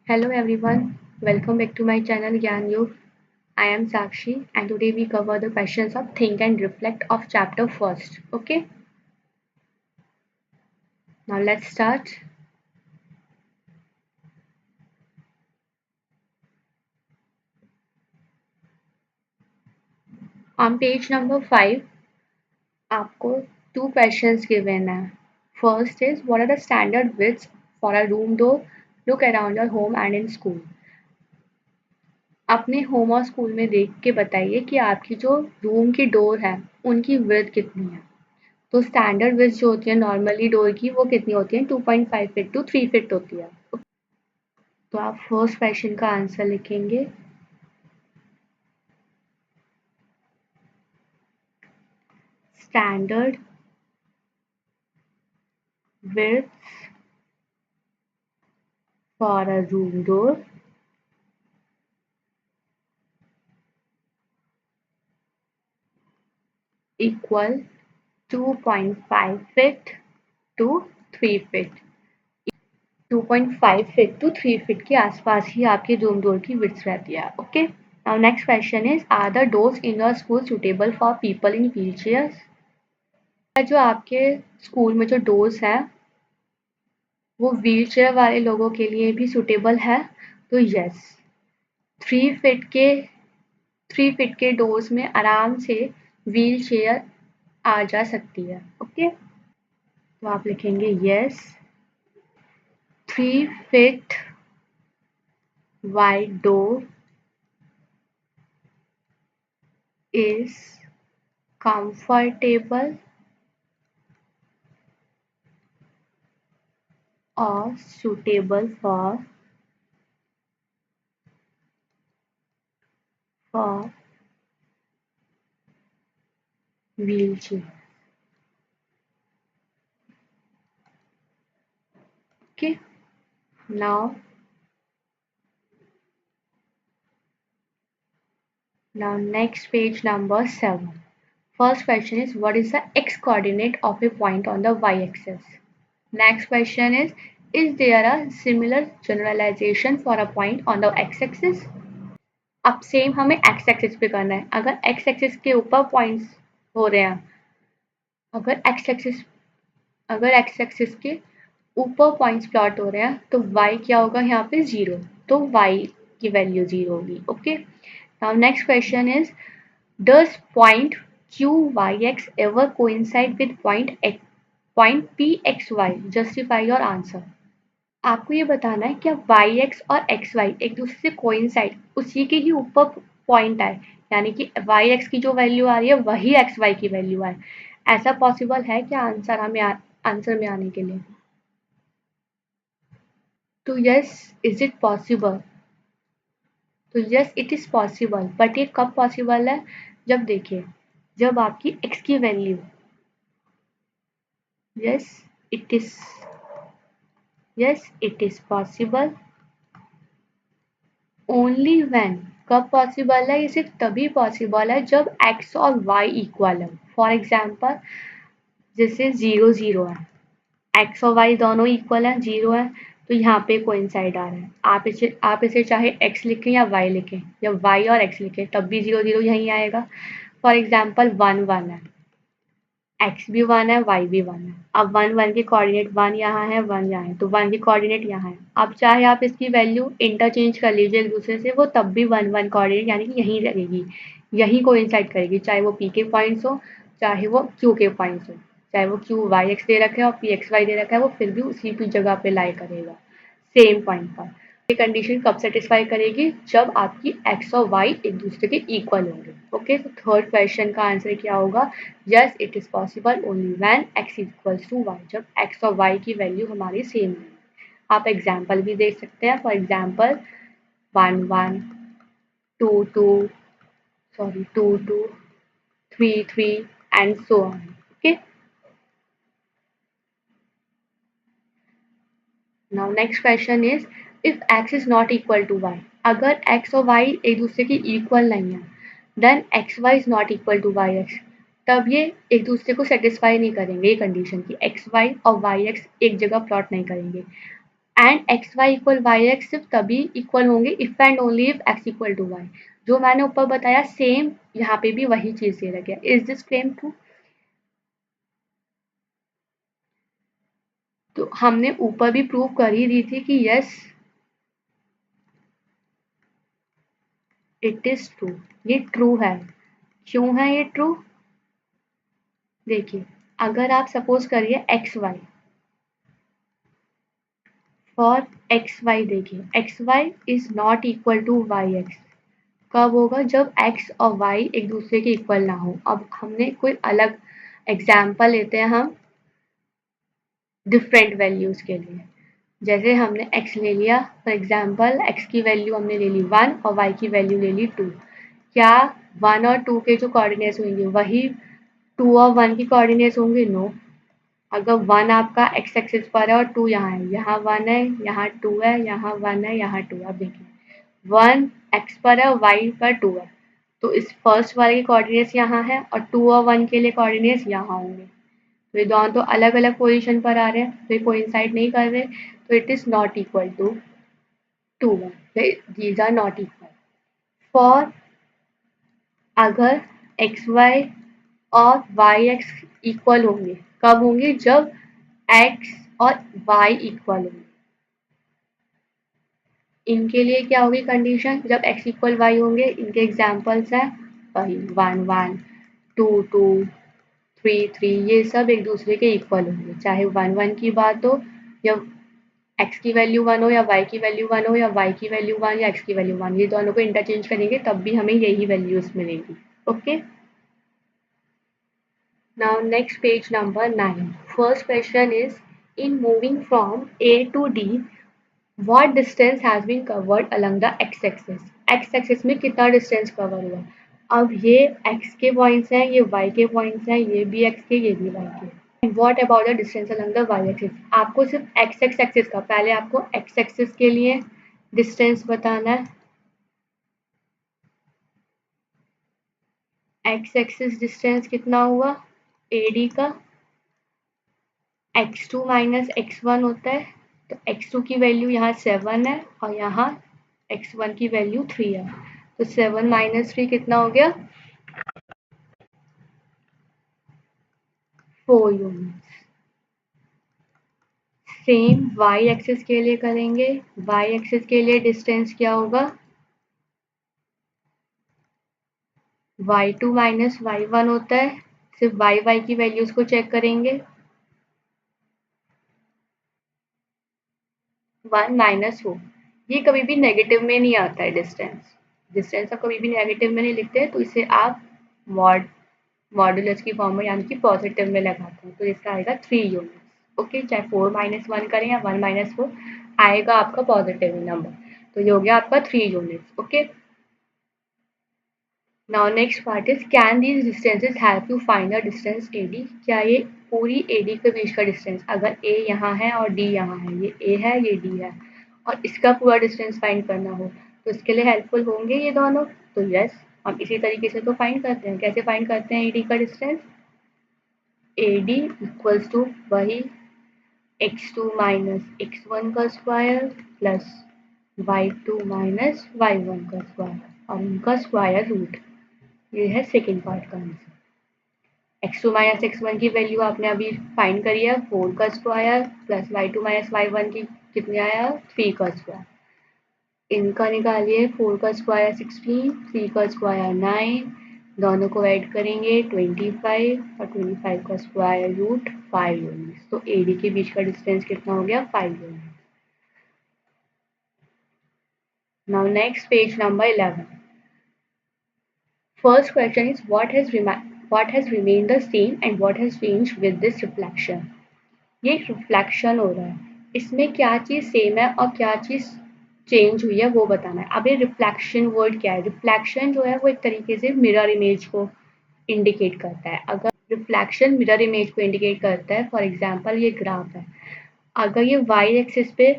Hello everyone, welcome back to my channel Gyan Yug. I am Sakshi and today we cover the questions of Think and Reflect of chapter first. Okay, now let's start. On page number 5, आपको two questions given है. First is what are the standard widths for a room door? Look around your home and in school. अपने home और school में देख के बताइए कि आपकी जो रूम की डोर है उनकी विड्थ कितनी है. तो स्टैंडर्ड विड्थ जो होती है नॉर्मली डोर की वो कितनी होती है 2.5 फीट टू 3 फीट होती है. तो आप फर्स्ट क्वेश्चन का आंसर लिखेंगे standard width for a room door equal 2.5 feet to 3 feet. 2.5 feet to 3 feet के आसपास ही आपकी रूम डोर की विड्थ रहती है. Okay, now next question is are the doors in your school suitable for people in wheel chairs. जो आपके school में जो डोर्स हैं वो व्हील चेयर वाले लोगों के लिए भी सुटेबल है. तो यस, 3 फीट के 3 फीट के डोर्स में आराम से व्हील चेयर आ जा सकती है. ओके, तो आप लिखेंगे yes 3 feet wide door is comfortable or suitable for wheelchair. Okay, now next page number 7. First question is what is the x coordinate of a point on the y axis? Next question is there a similar generalization for a point on the x axis? अब same हमें x axis पे करना है. अगर x axis के ऊपर points हो रहे हैं, अगर x एक्सिस के ऊपर पॉइंट्स प्लॉट हो रहे हैं तो y क्या होगा यहाँ पे 0. तो y की वैल्यू 0 होगी. Okay, now next question is does point QYX ever coincide with point PXY? Justify your answer. आपको ये बताना है क्या YX और XY एक दूसरे से कोइंसाइड उसी के ही ऊपर पॉइंट आए, यानी कि YX की जो वैल्यू आ रही है वही XY की वैल्यू आए. ऐसा पॉसिबल है क्या आंसर में आने के लिए? तो यस, इज इट पॉसिबल? तो yes it is possible, but ये कब पॉसिबल है? जब देखिए, जब आपकी x की value yes it is possible only when. कब पॉसिबल है? ये सिर्फ तभी पॉसिबल है जब x और y इक्वल है. फॉर एग्जाम्पल जैसे 0 0 है, x और y दोनों इक्वल है, 0 है, तो यहाँ पे कोइंसाइड आ रहा है. आप इसे चाहे x लिखें या y लिखें या y और x लिखें तब भी 0 0 यहीं आएगा. फॉर एग्जाम्पल 1 1 है, x भी 1 है, y भी 1 है. अब 1 1 के कोऑर्डिनेट 1 यहाँ है, 1 यहाँ है, तो 1 के कोऑर्डिनेट यहाँ है. अब चाहे आप इसकी वैल्यू इंटरचेंज कर लीजिए एक दूसरे से, वो तब भी 1 1 कोऑर्डिनेट यानी कि यहीं लगेगी, यहीं कोइंसाइड करेगी, चाहे वो p के पॉइंट्स हो, चाहे वो q के पॉइंट्स हो, चाहे वो q y x दे रखा है और p x y दे रखा है, वो फिर भी उसी की जगह पे लाई करेगा सेम पॉइंट पर. ये कंडीशन कब सेटिस्फाई करेगी? जब आपकी x और y एक दूसरे के इक्वल होंगे. ओके, तो थर्ड क्वेश्चन का आंसर क्या होगा? Yes it is possible only when x equals to y. जब x और y की वैल्यू हमारी सेम है. आप एग्जाम्पल भी देख सकते हैं. For example 1 1 2 2 2 2 3 3 and so on. Okay, now next question is if x is not equal to y. अगर x और y एक दूसरे की इक्वल नहीं है, then X Y is not equal to Y X. तब ये एक दूसरे को सेटिस्फाई नहीं करेंगे. ये कंडीशन की एक्स वाई और वाई एक्स एक जगह प्लॉट नहीं करेंगे. And X Y equal Y X सिर्फ तभी इक्वल होंगे if and only if X equal to Y. जो मैंने ऊपर बताया सेम यहाँ पे भी वही चीज दे रखा है। Is this claim true? तो हमने ऊपर भी प्रूव कर ही दी थी कि यस इट इज ट्रू, ये ट्रू है। क्यों है ये ट्रू? देखिए, अगर आप सपोज करिए X Y, for X Y देखिए X Y is not equal to Y X. कब होगा? जब x और y एक दूसरे के इक्वल ना हो। अब हमने कोई अलग एग्जाम्पल लेते हैं हम डिफरेंट वैल्यूज के लिए। जैसे हमने x ले लिया, फॉर एग्जाम्पल x की वैल्यू हमने ले ली 1 और y की वैल्यू ले ली 2। क्या 1 और 2 के जो कोऑर्डिनेट्स होंगे वही 2 और 1 की कोऑर्डिनेट्स होंगे? नो। अगर 1 आपका x एक्सिस पर है और 2 यहाँ है, यहाँ 1 है, यहाँ 2 है, यहाँ 1 है, यहाँ 2 है। अब देखिए 1 x पर है और y पर 2 है, तो इस फर्स्ट वाले के कोऑर्डिनेट्स यहाँ है और 2 और 1 के लिए कोऑर्डिनेट्स यहाँ होंगे। तो ये दोनों तो अलग अलग पोजीशन पर आ रहे हैं, तो ये कोइंसाइड नहीं कर रहे, तो it is not equal to 2 1। These are not equal. For अगर एक्स वाई और वाई एक्स इक्वल होंगे, कब होंगे? जब एक्स और वाई इक्वल होंगे। इनके लिए क्या होगी कंडीशन? जब x इक्वल वाई होंगे। इनके एग्जाम्पल्स हैं वही 1 1 2 2 3 3, ये सब एक दूसरे के इक्वल होंगे, चाहे 1 1 की बात हो या x की वैल्यू 1 हो या y की वैल्यू 1 हो या y की वैल्यू 1 या x की वैल्यू 1, ये दोनों को इंटरचेंज करेंगे तब भी हमें यही वैल्यूज मिलेंगी। Okay, now next page number 9। First question is in moving from a to d what distance has been covered along the x axis? x axis में कितना डिस्टेंस कवर हुआ? अब ये x के पॉइंट्स हैं, ये y के पॉइंट्स हैं, ये भी x के, ये भी y के। And what about the distance along the y axis? आपको सिर्फ x एक्सिस का, पहले आपको x एक्सिस के लिए डिस्टेंस बताना है। x एक्सिस डिस्टेंस कितना हुआ AD का? x2 माइनस x1 होता है, तो x2 की वैल्यू यहाँ 7 है और यहाँ x1 की वैल्यू 3 है, तो 7 माइनस 3 कितना हो गया? 4 यूनिट्स। सेम y एक्सिस के लिए करेंगे। y एक्सिस के लिए डिस्टेंस क्या होगा? y2 माइनस y1 होता है, सिर्फ y की वैल्यूज को चेक करेंगे। 1 माइनस 4, ये कभी भी नेगेटिव में नहीं आता है डिस्टेंस। डिस्टेंस आप कभी भी नेगेटिव में नहीं लिखते, तो इसे आप मॉडुलस की फॉर्म में यानी कि पॉजिटिव में लगाते हैं, तो इसका आएगा 3 यूनिट्स। ओके, चाहे 4 माइनस 1 करें या 1 माइनस 4, आएगा आपका पॉजिटिव नंबर, तो ये हो गया आपका 3 units. Okay, now next part is can these distances help you find the distance AD? क्या ये पूरी AD के बीच का डिस्टेंस, अगर A यहाँ है और D यहाँ है, ये A है ये D है, और इसका पूरा डिस्टेंस फाइंड करना हो, तो इसके लिए हेल्पफुल होंगे ये दोनों? तो यस, हम इसी तरीके से तो फाइंड करते हैं। कैसे फाइंड करते हैं AD का डिस्टेंस? AD इक्वल्स टू वही x2 माइनस x1 का square plus y2 minus y1 का स्क्वायर और उनका स्क्वायर रूट। ये है सेकेंड पार्ट का आंसर। x2 माइनस x1 की वैल्यू आपने अभी फाइंड करी है 4 का square plus y2 minus y1 की कितने आया 3 का स्क्वायर। इनका निकालिए, 4 का स्क्वायर 16, 3 का स्क्वायर 9, दोनों को ऐड करेंगे 25 और 25 का स्क्वायर रूट 5 यूनिट्स। तो AD के बीच का डिस्टेंस कितना हो गया 5 units. Now next page number 11। First question is what has remained the same and what has changed with this reflection? ये रिफ्लेक्शन हो रहा है, इसमें क्या चीज सेम है और क्या चीज चेंज हुई है वो बताना है। अब ये रिफ्लेक्शन वर्ड क्या है? रिफ्लेक्शन जो है वो एक तरीके से मिरर इमेज को इंडिकेट करता है। अगर रिफ्लेक्शन मिरर इमेज को इंडिकेट करता है, फॉर एग्जाम्पल ये ग्राफ है, अगर ये वाई एक्सिस पे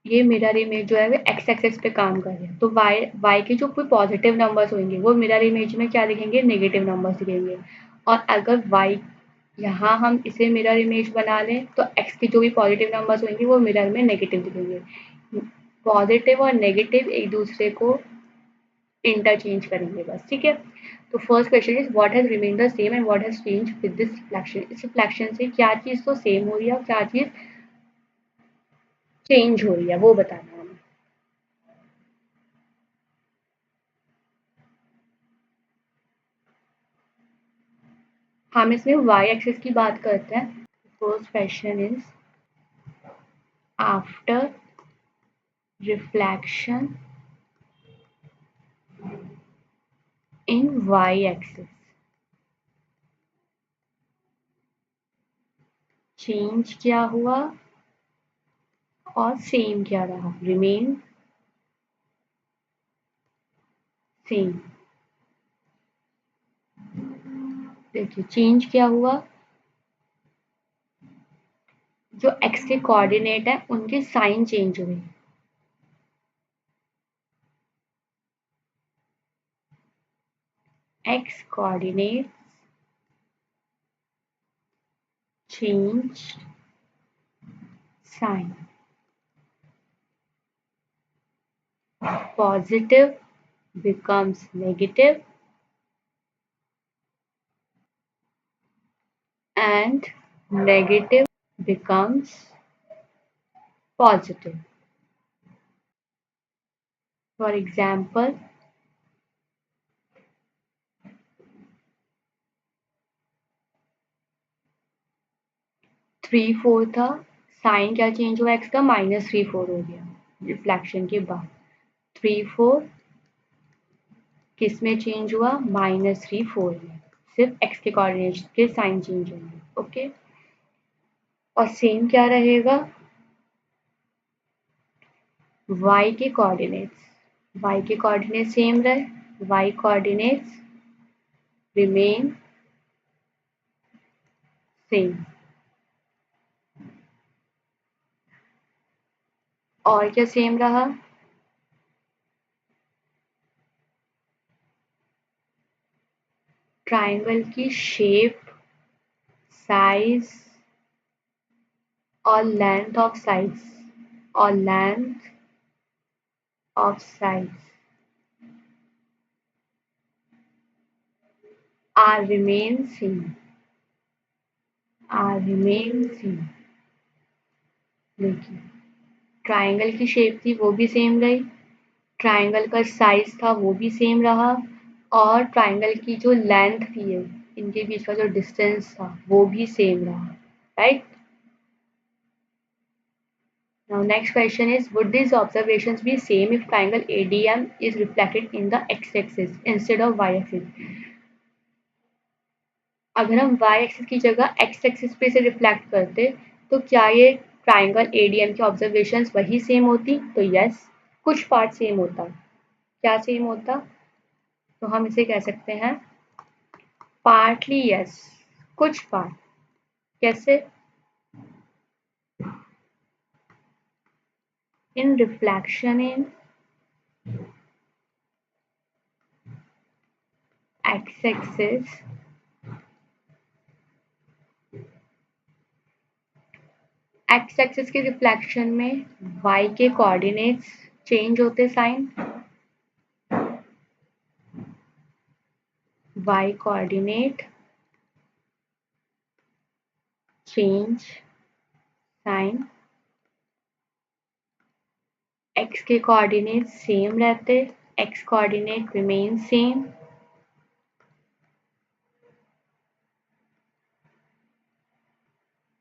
ये मिरर इमेज जो है वो एक्स एक्सिस पे काम कर रहे हैं, तो वाई के जो कोई पॉजिटिव नंबर्स होंगे वो मिरर इमेज में क्या दिखेंगे? नेगेटिव नंबर्स दिखेंगे। और अगर वाई यहाँ हम इसे मिरर इमेज बना लें तो x के जो भी पॉजिटिव नंबर्स होंगे वो मिरर में नेगेटिव दिखेंगे। पॉजिटिव और नेगेटिव एक दूसरे को इंटरचेंज करेंगे बस, ठीक है। तो first question is what has remain the same and what has change with this reflection. इस रिफ्लेक्शन से क्या चीज तो सेम हो रही है और क्या चीज चेंज हो रही है वो बताना है हमें। हम इसमें y एक्सिस की बात करते हैं। First question is after reflection in y axis change क्या हुआ और सेम क्या रहा, रिमेन सेम। देखिए चेंज क्या हुआ, जो x के कोऑर्डिनेट है उनके साइन चेंज हुए। x coordinates changed sign. Positive becomes negative and negative becomes positive. For example, 3/4 था, साइन क्या चेंज हुआ x का, -3/4 हो गया रिफ्लेक्शन के बाद। 3/4 किस में चेंज हुआ, -3/4 में, सिर्फ x के कोऑर्डिनेट्स के साइन चेंज होंगे, ओके। और सेम क्या रहेगा, y के कोऑर्डिनेट्स, y के कोऑर्डिनेट्स सेम रहे, y कोऑर्डिनेट्स रिमेन सेम। और क्या सेम रहा, ट्राइंगल की शेप, साइज और लेंथ ऑफ साइज, और length of size are remain same, are remain same. देखिए ट्राइंगल की शेप थी वो भी सेम रही, ट्राइंगल का साइज था वो भी सेम रहा, और ट्राइंगल की जो लेंथ थी इनके बीच का जो डिस्टेंस था वो भी सेम रहा, right. Now next question is, would these observations be same if triangle ADM is reflected in the x-axis instead of y-axis? अगर हम y-axis की जगह x-axis पे से रिफ्लेक्ट करते तो क्या ये ट्राइंगल ADM की ऑब्जर्वेशंस वही सेम होती? तो यस, कुछ पार्ट सेम होता। क्या सेम होता? तो हम इसे कह सकते हैं पार्टली यस, कुछ पार्ट। कैसे? In reflection in x-axis X axis के रिफ्लेक्शन में y के कोऑर्डिनेट्स चेंज होते sign, y coordinate change sign, x के कोऑर्डिनेट सेम रहते, x coordinate remain same,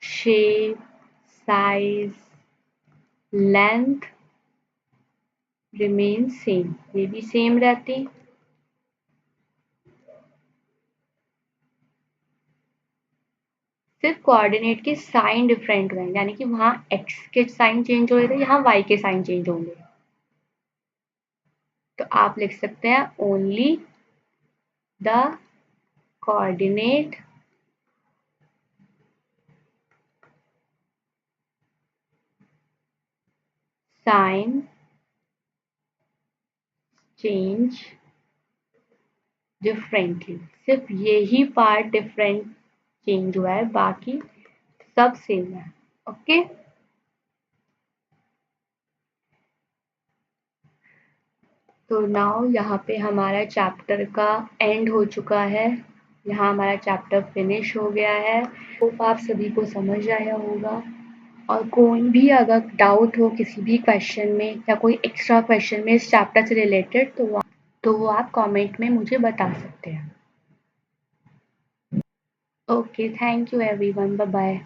shape, size, length remain same, ये भी सेम रहती। सिर्फ कोऑर्डिनेट के साइन डिफरेंट हुए, यानी कि वहां x के साइन चेंज हो रहे थे, यहाँ y के साइन चेंज होंगे। तो आप लिख सकते हैं only the coordinate sign change differently, सिर्फ यही पार्ट डिफरेंट चेंज हुआ है, बाकी सब सेम है। ओके, तो नाउ यहाँ पे हमारा चैप्टर का एंड हो चुका है। यहाँ हमारा चैप्टर फिनिश हो गया है। होप आप सभी को समझ आया होगा। और कोई भी अगर डाउट हो किसी भी क्वेश्चन में या कोई एक्स्ट्रा क्वेश्चन में इस चैप्टर से रिलेटेड, तो वो आप कमेंट में मुझे बता सकते हैं। Okay, thank you everyone, bye bye.